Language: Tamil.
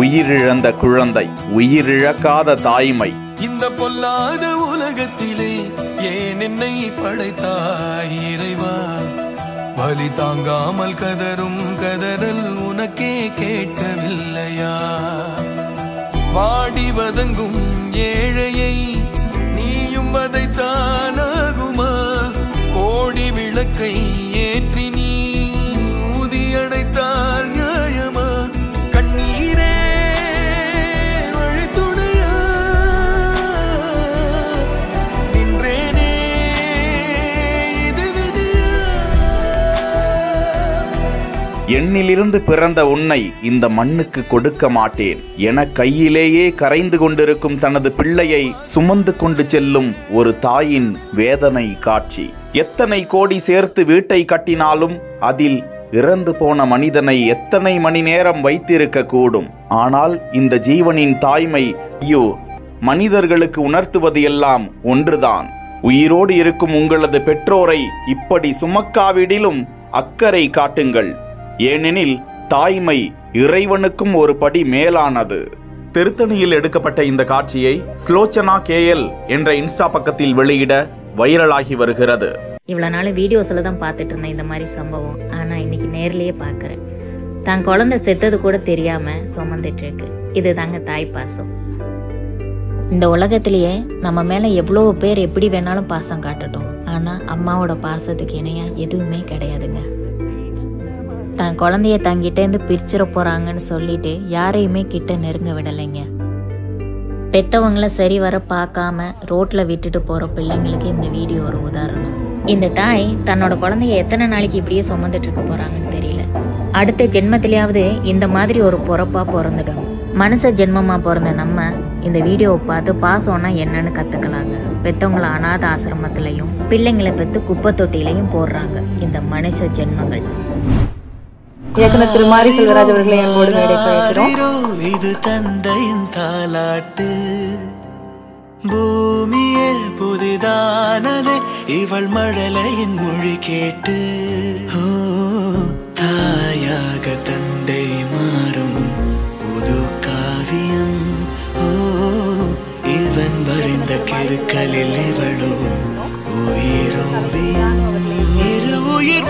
உயிரிழந்த குழந்தை, உயிரிழக்காத தாய்மை. இந்த பொல்லாத உலகத்திலே ஏன் என்னை படைத்தாய் இறைவா? வலி தாங்காமல் கதரும் கதறல் உனக்கே கேட்கவில்லையா? வாடி வதங்கும் ஏழையை நீயும் வதைத்தானாகுமா? கோடி விளக்கை ஏற்றி நீ ஊதி அடைத்தால் நியாயமா? கண்ணீரே வழித்துணையா நின்றேனே, இது விதியா? எண்ணிலிருந்து பிறந்த உன்னை இந்த மண்ணுக்கு கொடுக்க மாட்டேன் என கையிலேயே கரைந்து கொண்டிருக்கும் தனது பிள்ளையை சுமந்து கொண்டு செல்லும் ஒரு தாயின் வேதனை காட்சி. எத்தனை கோடி சேர்த்து வீட்டை கட்டினாலும் அதில் இறந்து போன மனிதனை எத்தனை மணி நேரம் வைத்திருக்க கூடும். ஆனால் இந்த ஜீவனின் தாய்மை ஐயோ மனிதர்களுக்கு உணர்த்துவது எல்லாம் ஒன்றுதான். உயிரோடு இருக்கும் உங்களது பெற்றோரை இப்படி சுமக்காவிடிலும் அக்கறை காட்டுங்கள். ஏனெனில் தாய்மை இறைவனுக்கும் ஒரு படி மேலானது. திருத்தணியில் எடுக்கப்பட்ட இந்த காட்சியை ஸ்லோச்சனா KL என்ற இன்ஸ்டா பக்கத்தில் வெளியிட வைரலாகி வருகிறது. இவ்வளவு நாள் வீடியோஸ்ல தான் பார்த்துட்டு இருந்தேன் இந்த மாதிரி சம்பவம். ஆனா இன்னைக்கு நேர்லயே பார்க்கறேன். தான் குழந்தை செத்தது கூட தெரியாம சுமந்துட்டு இருக்கு. இதுதாங்க தாய் பாசம். இந்த உலகத்திலேயே நம்ம மேல எவ்வளோ பேர் எப்படி வேணாலும் பாசம் காட்டட்டும், ஆனா அம்மாவோட பாசத்துக்கு இணையா எதுவுமே கிடையாதுங்க. தான் குழந்தைய தங்கிட்டேருந்து பிரிச்சிட போறாங்கன்னு சொல்லிட்டு யாரையுமே கிட்ட நெருங்க விடலைங்க. பெத்தவங்கள சரி வர பார்க்காம ரோட்ல விட்டுட்டு போற பிள்ளைங்களுக்கு இந்த வீடியோ ஒரு உதாரணம். இந்த தாய் தன்னோட குழந்தைய எத்தனை நாளைக்கு இப்படியே சுமந்துட்டு இருக்க போறாங்கன்னு தெரியல. அடுத்த ஜென்மத்திலேயாவது இந்த மாதிரி ஒரு பொறப்பா பிறந்துடும். மனுஷ ஜென்மமா பிறந்த நம்ம இந்த வீடியோவை பார்த்து பாசம்னா என்னன்னு கத்துக்கலாங்க. பெத்தவங்களை அநாத ஆசிரமத்திலையும் பிள்ளைங்களை பெற்று குப்பை தொட்டிலையும் போடுறாங்க இந்த மனுஷ ஜென்மங்கள். இயக்குனர் திரு மாரி செல்வராஜ் அவர்களை அன்போடு மேடைக்கிறோம். இது தந்தையின் தாலாட்டு, பூமியே புதிதானதே இவள் மழலையின் மொழி கேட்டு. தாயாக தந்தை மாறும் புது காவியம். இவன் வரைந்த கிறுக்கலில் இவளோ உயிரோவியம். இரு உயிர்